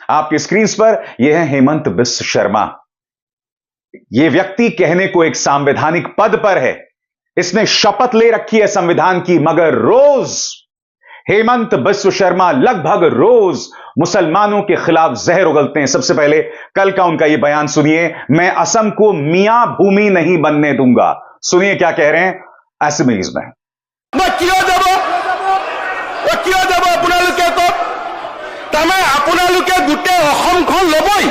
आपकी स्क्रीन पर यह है हेमंत बिस्व शर्मा। यह व्यक्ति कहने को एक संवैधानिक पद पर है, इसने शपथ ले रखी है संविधान की, मगर रोज हेमंत बिस्व शर्मा लगभग रोज मुसलमानों के खिलाफ जहर उगलते हैं। सबसे पहले कल का उनका यह बयान सुनिए, मैं असम को मियां भूमि नहीं बनने दूंगा। सुनिए क्या कह रहे हैं असमीज में। গোটেই অসমখন লবই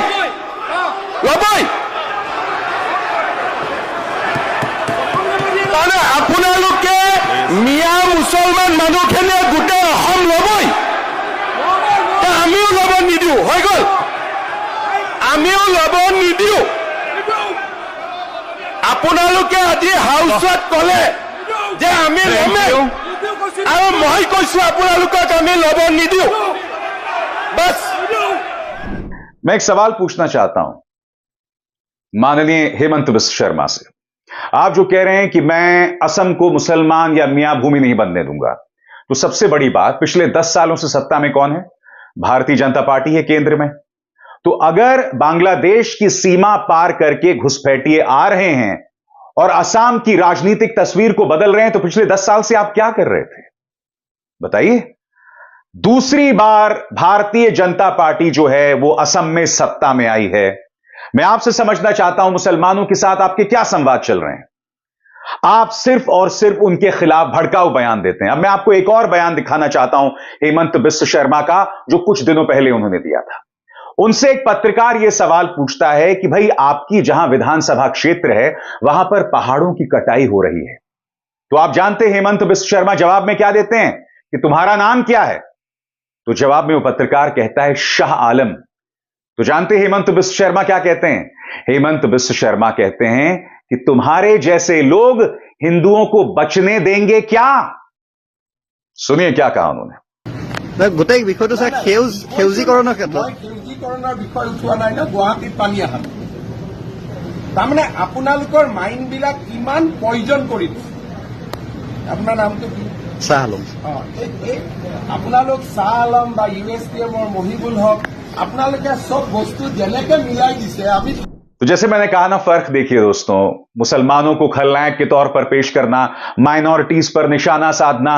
তাৰমানে আপোনালোকে মিয়া মুছলমান মানুহখিনিয়ে গোটেই অসম লবই, আমিও লব নিদিওঁ। হৈ গল, আমিও লব নিদিওঁ। আপোনালোকে আজি হাউচত কলে যে আমি লমেই, আৰু মই কৈছো আপোনালোকক আমি লব নিদিওঁ। बस मैं एक सवाल पूछना चाहता हूं माननीय हेमंत बिस्व शर्मा से। आप जो कह रहे हैं कि मैं असम को मुसलमान या मियां भूमि नहीं बनने दूंगा, तो सबसे बड़ी बात, पिछले 10 सालों से सत्ता में कौन है? भारतीय जनता पार्टी है केंद्र में। तो अगर बांग्लादेश की सीमा पार करके घुसपैठिए आ रहे हैं और असम की राजनीतिक तस्वीर को बदल रहे हैं, तो पिछले 10 साल से आप क्या कर रहे थे बताइए। दूसरी बार भारतीय जनता पार्टी जो है वो असम में सत्ता में आई है। मैं आपसे समझना चाहता हूं मुसलमानों के साथ आपके क्या संवाद चल रहे हैं। आप सिर्फ और सिर्फ उनके खिलाफ भड़काऊ बयान देते हैं। अब मैं आपको एक और बयान दिखाना चाहता हूं हेमंत बिस्व शर्मा का, जो कुछ दिनों पहले उन्होंने दिया था। उनसे एक पत्रकार यह सवाल पूछता है कि भाई आपकी जहां विधानसभा क्षेत्र है वहां पर पहाड़ों की कटाई हो रही है, तो आप जानते हैं हेमंत बिस्व शर्मा जवाब में क्या देते हैं कि तुम्हारा नाम क्या है? तो जवाब में वो पत्रकार कहता है शाह आलम। तो जानते हैं हेमंत बिस्व शर्मा क्या कहते हैं? हेमंत बिस्व शर्मा कहते हैं कि तुम्हारे जैसे लोग हिंदुओं को बचने देंगे क्या? सुनिए क्या कहा उन्होंने। গোটেই বিষয়টো স্যার সেউজীকৰণৰ ক্ষেত্ৰত সেউজীকৰণৰ বিষয় উঠোৱা নাই ন, গুৱাহাটীত পানী অহা তাৰমানে আপোনালোকৰ মাইণ্ড বিলাক কিমান পয়জন কৰি দিছে। আপোনাৰ নামটো কি? শ্বাহ আলম। আপোনালোক শ্বাহ আলম বা USPM মহিবুল হক, আপোনালোকে সব বস্তু যেনেকে মিলাই দিছে। আমি तो जैसे मैंने कहा ना, फर्क देखिए दोस्तों, मुसलमानों को खलनायक के तौर पर पेश करना, माइनॉरिटीज पर निशाना साधना,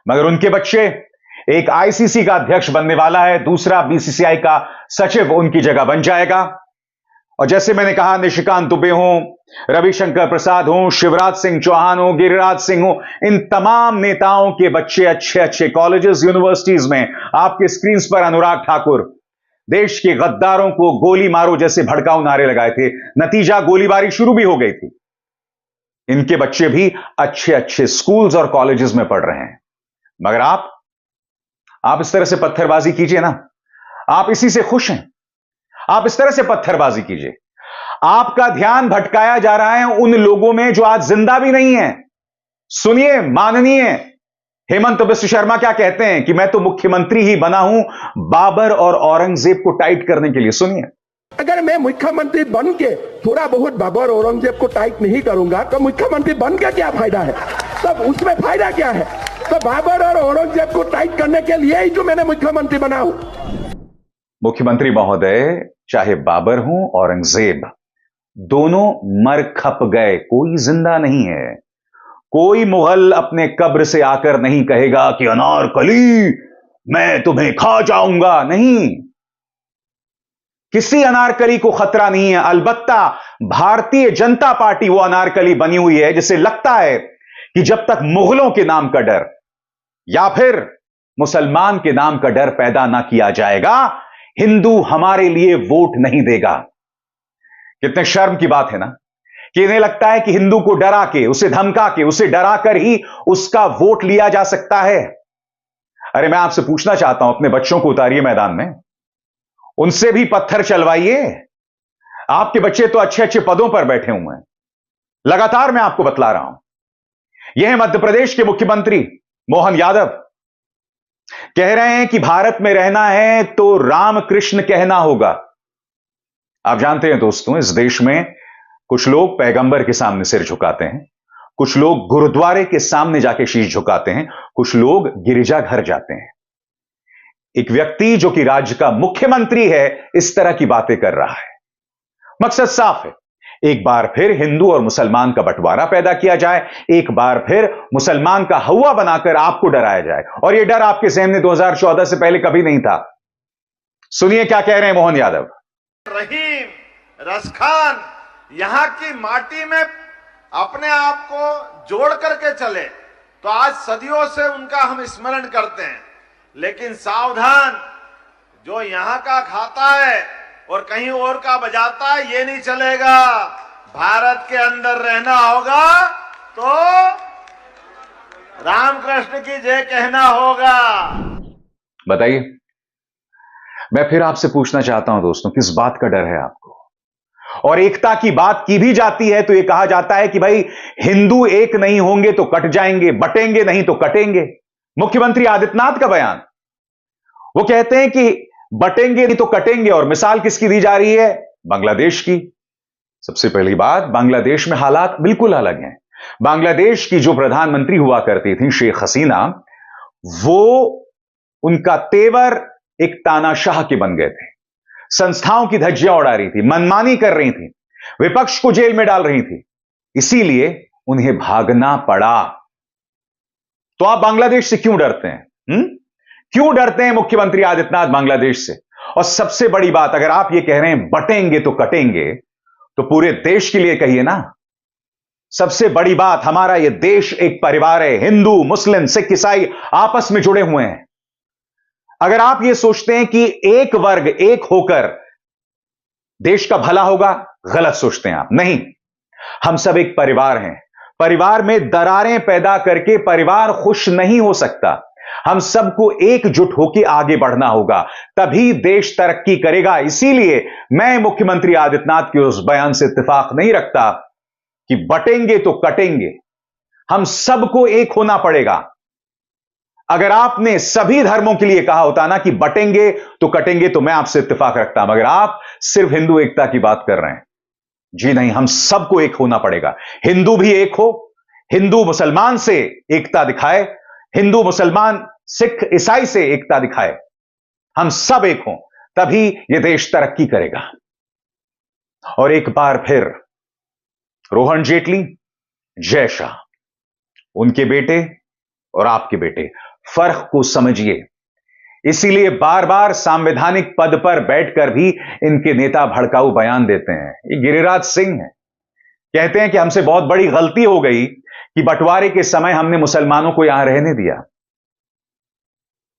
मगर उनके बच्चे, एक ICC का अध्यक्ष बनने वाला है, दूसरा BCCI का सचिव उनकी जगह बन जाएगा। और जैसे मैंने कहा, निशिकांत दुबे हों, रविशंकर प्रसाद हों, शिवराज सिंह चौहान हो, गिरिराज सिंह हो, इन तमाम नेताओं के बच्चे अच्छे अच्छे कॉलेजेस, यूनिवर्सिटीज में। आपके स्क्रीन पर अनुराग ठाकुर देश के गद्दारों को गोली मारो जैसे भड़काऊ नारे लगाए थे, नतीजा गोलीबारी शुरू भी हो गई थी। इनके बच्चे भी अच्छे अच्छे स्कूल्स और कॉलेजेस में पढ़ रहे हैं, मगर आप इस तरह से पत्थरबाजी कीजिए ना, आप इसी से खुश हैं। आप इस तरह से पत्थरबाजी कीजिए। आपका ध्यान भटकाया जा रहा है उन लोगों में जो आज जिंदा भी नहीं है। सुनिए माननीय हेमंत बिस्व शर्मा क्या कहते हैं कि मैं तो मुख्यमंत्री ही बना हूं बाबर और औरंगजेब को टाइट करने के लिए। सुनिए, अगर मैं मुख्यमंत्री बन के थोड़ा बहुत बाबर औरंगजेब को टाइट नहीं करूंगा तो मुख्यमंत्री बन के क्या फायदा है? तब उसमें फायदा क्या है? तो बाबर और औरंगजेब को टाइट करने के लिए ही जो मैंने मुख्यमंत्री बना हूं। मुख्यमंत्री महोदय, चाहे बाबर हो औरंगजेब, दोनों मर खप गए, कोई जिंदा नहीं है। कोई मुगल अपने कब्र से आकर नहीं कहेगा कि अनारकली मैं तुम्हें खा जाऊंगा। नहीं, किसी अनारकली को खतरा नहीं है। अलबत्ता भारतीय जनता पार्टी वो अनारकली बनी हुई है जिसे लगता है कि जब तक मुगलों के नाम का डर या फिर मुसलमान के नाम का डर पैदा ना किया जाएगा, हिंदू हमारे लिए वोट नहीं देगा। कितने शर्म की बात है ना कि इन्हें लगता है कि हिंदू को डरा के, उसे धमका के, उसे डरा कर ही उसका वोट लिया जा सकता है। अरे मैं आपसे पूछना चाहता हूं, अपने बच्चों को उतारिए मैदान में, उनसे भी पत्थर चलवाइए। आपके बच्चे तो अच्छे अच्छे पदों पर बैठे हुए हैं। लगातार मैं आपको बतला रहा हूं। यह है मध्य प्रदेश के मुख्यमंत्री मोहन यादव, कह रहे हैं कि भारत में रहना है तो रामकृष्ण कहना होगा। आप जानते हैं दोस्तों, इस देश में कुछ लोग पैगंबर के सामने सिर झुकाते हैं, कुछ लोग गुरुद्वारे के सामने जाके शीश झुकाते हैं, कुछ लोग गिरिजाघर जाते हैं। एक व्यक्ति जो कि राज्य का मुख्यमंत्री है इस तरह की बातें कर रहा है? मकसद साफ है, एक बार फिर हिंदू और मुसलमान का बंटवारा पैदा किया जाए, एक बार फिर मुसलमान का हवा बनाकर आपको डराया जाए, और यह डर आपके जहन में 2014 से पहले कभी नहीं था। सुनिए क्या कह रहे हैं मोहन यादव। रहीम, रसखान यहां की माटी में अपने आप को जोड़ करके चले तो आज सदियों से उनका हम स्मरण करते हैं, लेकिन सावधान, जो यहां का खाता है और कहीं और का बजाता है ये नहीं चलेगा। भारत के अंदर रहना होगा तो रामकृष्ण की जय कहना होगा। बताइए, मैं फिर आपसे पूछना चाहता हूं दोस्तों, किस बात का डर है आपको? और एकता की बात की भी जाती है तो यह कहा जाता है कि भाई हिंदू एक नहीं होंगे तो कट जाएंगे, बटेंगे नहीं तो कटेंगे। मुख्यमंत्री आदित्यनाथ का बयान, वो कहते हैं कि बटेंगे नहीं तो कटेंगे, और मिसाल किसकी दी जा रही है? बांग्लादेश की। सबसे पहली बात, बांग्लादेश में हालात बिल्कुल अलग हैं। बांग्लादेश की जो प्रधानमंत्री हुआ करती थी शेख हसीना, वो उनका तेवर एक तानाशाह के बन गए थे, संस्थाओं की धज्जियां उड़ा रही थी, मनमानी कर रही थी, विपक्ष को जेल में डाल रही थी, इसीलिए उन्हें भागना पड़ा। तो आप बांग्लादेश से क्यों डरते हैं? क्यों डरते हैं मुख्यमंत्री आदित्यनाथ बांग्लादेश से? और सबसे बड़ी बात, अगर आप ये कह रहे हैं बटेंगे तो कटेंगे, तो पूरे देश के लिए कहिए ना। सबसे बड़ी बात, हमारा यह देश एक परिवार है, हिंदू मुस्लिम सिख ईसाई आपस में जुड़े हुए हैं। अगर आप यह सोचते हैं कि एक वर्ग एक होकर देश का भला होगा, गलत सोचते हैं आप। नहीं, हम सब एक परिवार हैं। परिवार में दरारें पैदा करके परिवार खुश नहीं हो सकता। हम सबको एकजुट होकर आगे बढ़ना होगा, तभी देश तरक्की करेगा। इसीलिए मैं मुख्यमंत्री आदित्यनाथ के उस बयान से इत्तेफाक नहीं रखता कि बटेंगे तो कटेंगे। हम सबको एक होना पड़ेगा। अगर आपने सभी धर्मों के लिए कहा होता ना कि बटेंगे तो कटेंगे, तो मैं आपसे इत्तेफाक रखता। मगर आप सिर्फ हिंदू एकता की बात कर रहे हैं। जी नहीं, हम सबको एक होना पड़ेगा। हिंदू भी एक हो, हिंदू मुसलमान से एकता दिखाए, हिंदू मुसलमान सिख ईसाई से एकता दिखाए, हम सब एक हों, तभी यह देश तरक्की करेगा। और एक बार फिर रोहन जेटली, जय शाह, उनके बेटे और आपके बेटे, फर्क को समझिए। इसीलिए बार बार संवैधानिक पद पर बैठकर भी इनके नेता भड़काऊ बयान देते हैं। ये गिरिराज सिंह हैं, कहते हैं कि हमसे बहुत बड़ी गलती हो गई कि बंटवारे के समय हमने मुसलमानों को यहां रहने दिया।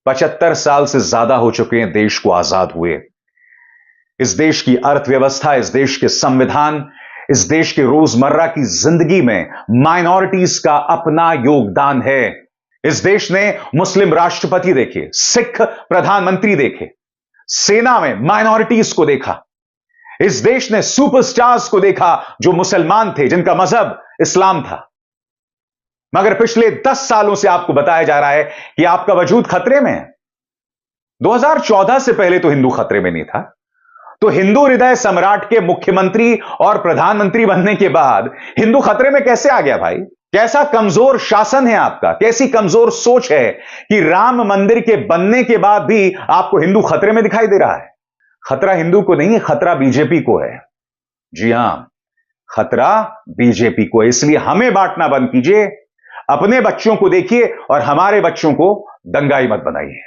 75 साल से ज्यादा हो चुके हैं देश को आजाद हुए। इस देश की अर्थव्यवस्था, इस देश के संविधान, इस देश के रोजमर्रा की जिंदगी में माइनॉरिटीज का अपना योगदान है। इस देश ने मुस्लिम राष्ट्रपति देखे, सिख प्रधानमंत्री देखे, सेना में माइनॉरिटीज को देखा। इस देश ने सुपरस्टार्स को देखा जो मुसलमान थे, जिनका मजहब इस्लाम था। मगर पिछले 10 सालों से आपको बताया जा रहा है कि आपका वजूद खतरे में है। 2014 से पहले तो हिंदू खतरे में नहीं था, तो हिंदू हृदय सम्राट के मुख्यमंत्री और प्रधानमंत्री बनने के बाद हिंदू खतरे में कैसे आ गया भाई? कैसा कमजोर शासन है आपका, कैसी कमजोर सोच है कि राम मंदिर के बनने के बाद भी आपको हिंदू खतरे में दिखाई दे रहा है? खतरा हिंदू को नहीं है, खतरा बीजेपी को है। जी हां, खतरा बीजेपी को है। इसलिए हमें बांटना बंद कीजिए, अपने बच्चों को देखिए और हमारे बच्चों को दंगाई मत बनाइए।